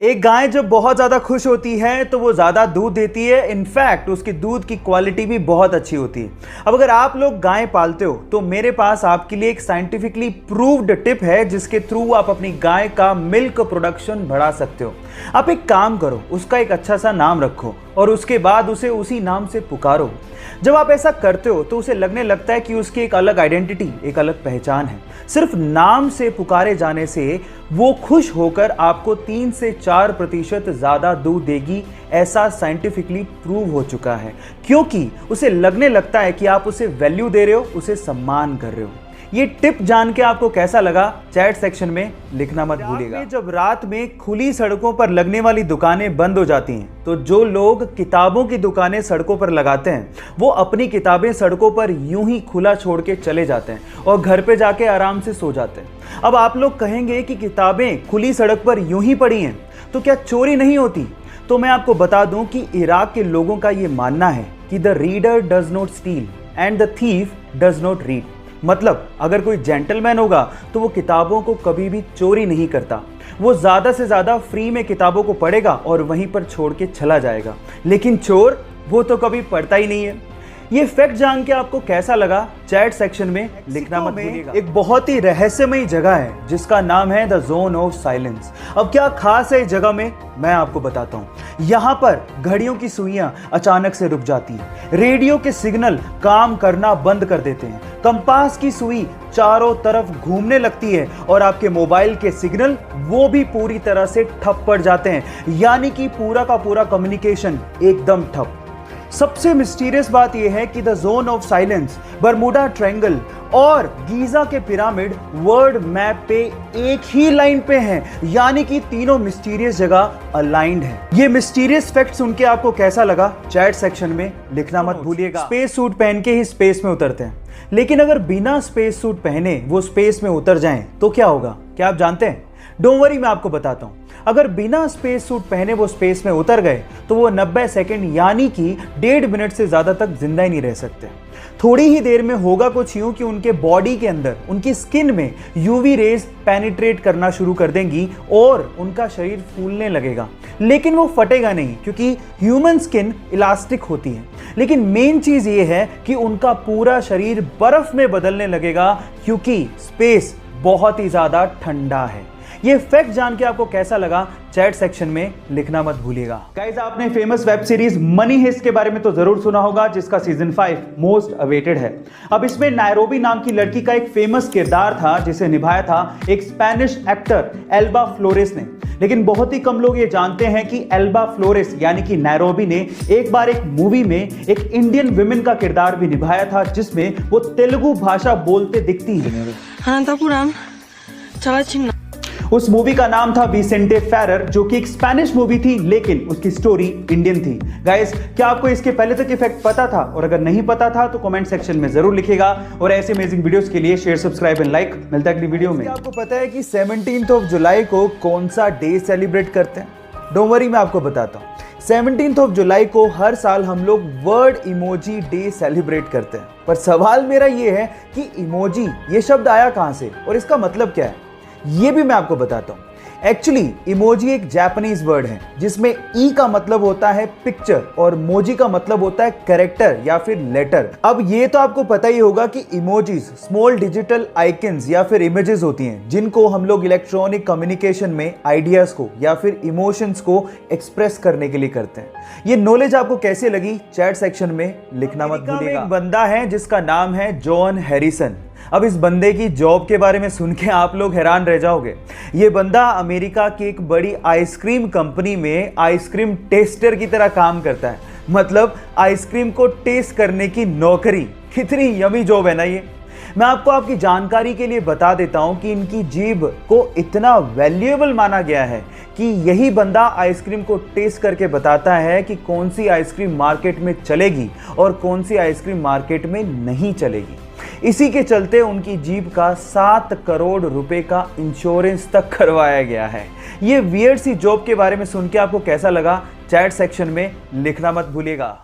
एक गाय जब बहुत ज़्यादा खुश होती है तो वो ज़्यादा दूध देती है। इनफैक्ट उसकी दूध की क्वालिटी भी बहुत अच्छी होती है। अब अगर आप लोग गाय पालते हो तो मेरे पास आपके लिए एक साइंटिफिकली प्रूव्ड टिप है जिसके थ्रू आप अपनी गाय का मिल्क प्रोडक्शन बढ़ा सकते हो। आप एक काम करो, उसका एक अच्छा सा नाम रखो और उसके बाद उसे उसी नाम से पुकारो। जब आप ऐसा करते हो तो उसे लगने लगता है कि उसकी एक अलग आइडेंटिटी, एक अलग पहचान है। सिर्फ नाम से पुकारे जाने से वो खुश होकर आपको 3 से 4% ज्यादा दूध देगी। ऐसा साइंटिफिकली प्रूव हो चुका है, क्योंकि उसे लगने लगता है कि आप उसे वैल्यू दे रहे हो, उसे सम्मान कर रहे हो। ये टिप जान के आपको कैसा लगा, चैट सेक्शन में लिखना मत भूलिएगा। जब रात में खुली सड़कों पर लगने वाली दुकानें बंद हो जाती हैं तो जो लोग किताबों की दुकानें सड़कों पर लगाते हैं वो अपनी किताबें सड़कों पर यूं ही खुला छोड़ के चले जाते हैं और घर पे जाके आराम से सो जाते हैं। अब आप लोग कहेंगे कि किताबें खुली सड़क पर यूं ही पड़ी हैं तो क्या चोरी नहीं होती? तो मैं आपको बता दूं कि इराक के लोगों का ये मानना है कि the reader does not steel and the thief does not read. मतलब अगर कोई जेंटलमैन होगा तो वो किताबों को कभी भी चोरी नहीं करता। वो ज्यादा से ज्यादा फ्री में किताबों को पढ़ेगा और वहीं पर छोड़ के चला जाएगा। लेकिन चोर वो तो कभी पढ़ता ही नहीं है। ये फैक्ट जान के आपको कैसा लगा, चैट सेक्शन में लिखना मत भूलिएगा। एक बहुत ही रहस्यमयी जगह है जिसका नाम है द जोन ऑफ साइलेंस। अब क्या खास है इस जगह में, मैं आपको बताता हूँ। यहाँ पर घड़ियों की सुइयां अचानक से रुक जाती हैं, रेडियो के सिग्नल काम करना बंद कर देते हैं, कंपास की सुई चारों तरफ घूमने लगती है और आपके मोबाइल के सिग्नल वो भी पूरी तरह से ठप पड़ जाते हैं। यानी कि पूरा का पूरा कम्युनिकेशन एकदम ठप। सबसे मिस्टीरियस बात यह है कि the zone of silence, Bermuda triangle और गीजा के पिरामिड वर्ल्ड मैप पे एक ही लाइन पे हैं। यानी कि तीनों मिस्टीरियस जगह अलाइंड है। ये मिस्टीरियस फैक्ट सुन के आपको कैसा लगा, चैट सेक्शन में लिखना मत भूलिएगा। स्पेस सूट पहन के ही स्पेस में उतरते हैं, लेकिन अगर बिना स्पेस सूट पहने वो स्पेस में उतर जाएं तो क्या होगा, क्या आप जानते हैं? डोंट वरी, मैं आपको बताता हूं। अगर बिना स्पेस सूट पहने वो स्पेस में उतर गए तो वो 90 सेकंड यानी कि 1.5 मिनट से ज्यादा तक जिंदा ही नहीं रह सकते। थोड़ी ही देर में होगा कुछ यूं कि उनके बॉडी के अंदर, उनकी स्किन में यूवी रेज पेनिट्रेट करना शुरू कर देंगी और उनका शरीर फूलने लगेगा। लेकिन वो फटेगा नहीं क्योंकि ह्यूमन स्किन इलास्टिक होती है। लेकिन मेन चीज ये है कि उनका पूरा शरीर बर्फ में बदलने लगेगा क्योंकि स्पेस बहुत ही ज्यादा ठंडा है। ये फैक्ट जान के आपको कैसा लगा, चैट सेक्शन में लिखना मत भूलिएगा। गाइस, आपने famous web series money heist के बारे में तो जरूर सुना होगा, जिसका सीजन 5 मोस्ट अवेटेड है। अब इसमें नायरोबी नाम की लड़की का एक फेमस किरदार था जिसे निभाया था एक स्पेनिश एक्टर एल्बा फ्लोरेस ने। लेकिन बहुत ही कम लोग ये जानते हैं कि एल्बा फ्लोरेस यानी कि नायरोबी ने एक बार एक मूवी में एक इंडियन विमेन का किरदार भी निभाया था जिसमें वो तेलुगु भाषा बोलते दिखती है। उस मूवी का नाम था विसेंटे फेरर, जो कि एक स्पेनिश मूवी थी लेकिन उसकी स्टोरी इंडियन थी। गाइस, क्या आपको इसके पहले तक इफेक्ट पता था? और अगर नहीं पता था तो कमेंट सेक्शन में जरूर लिखिएगा। और ऐसे अमेजिंग वीडियोस के लिए शेयर, सब्सक्राइब एंड लाइक। मिलता है अगली वीडियो में। आपको पता है कि 17 जुलाई को कौन सा डे सेलिब्रेट करते हैं? डोंट वरी, मैं आपको बताता हूँ। 17 जुलाई को हर साल हम लोग वर्ल्ड इमोजी डे सेलिब्रेट करते हैं। पर सवाल मेरा ये है कि इमोजी ये शब्द आया कहां से और इसका मतलब क्या है, ये भी मैं आपको बताता हूं। एक्चुअली इमोजी एक जापानीज वर्ड है जिसमें ई का मतलब होता है पिक्चर और मोजी का मतलब होता है कैरेक्टर या फिर लेटर। अब ये तो आपको पता ही होगा कि इमोजीज स्मॉल डिजिटल आइकन्स या फिर इमेजेस होती हैं जिनको हम लोग इलेक्ट्रॉनिक कम्युनिकेशन में आइडियाज को या फिर इमोशंस को एक्सप्रेस करने के लिए करते हैं। ये नॉलेज आपको कैसे लगी, चैट सेक्शन में लिखना मत भूलिएगा। एक बंदा है जिसका नाम है जॉन हैरिसन। अब इस बंदे की जॉब के बारे में सुन के आप लोग हैरान रह जाओगे। ये बंदा अमेरिका की एक बड़ी आइसक्रीम कंपनी में आइसक्रीम टेस्टर की तरह काम करता है। मतलब आइसक्रीम को टेस्ट करने की नौकरी। कितनी यमी जॉब है ना ये। मैं आपको आपकी जानकारी के लिए बता देता हूं कि इनकी जीभ को इतना वैल्यूएबल माना गया है कि यही बंदा आइसक्रीम को टेस्ट करके बताता है कि कौन सी आइसक्रीम मार्केट में चलेगी और कौन सी आइसक्रीम मार्केट में नहीं चलेगी। इसी के चलते उनकी जीभ का 7 करोड़ रुपए का इंश्योरेंस तक करवाया गया है। ये वियर्ड सी जॉब के बारे में सुन के आपको कैसा लगा, चैट सेक्शन में लिखना मत भूलिएगा।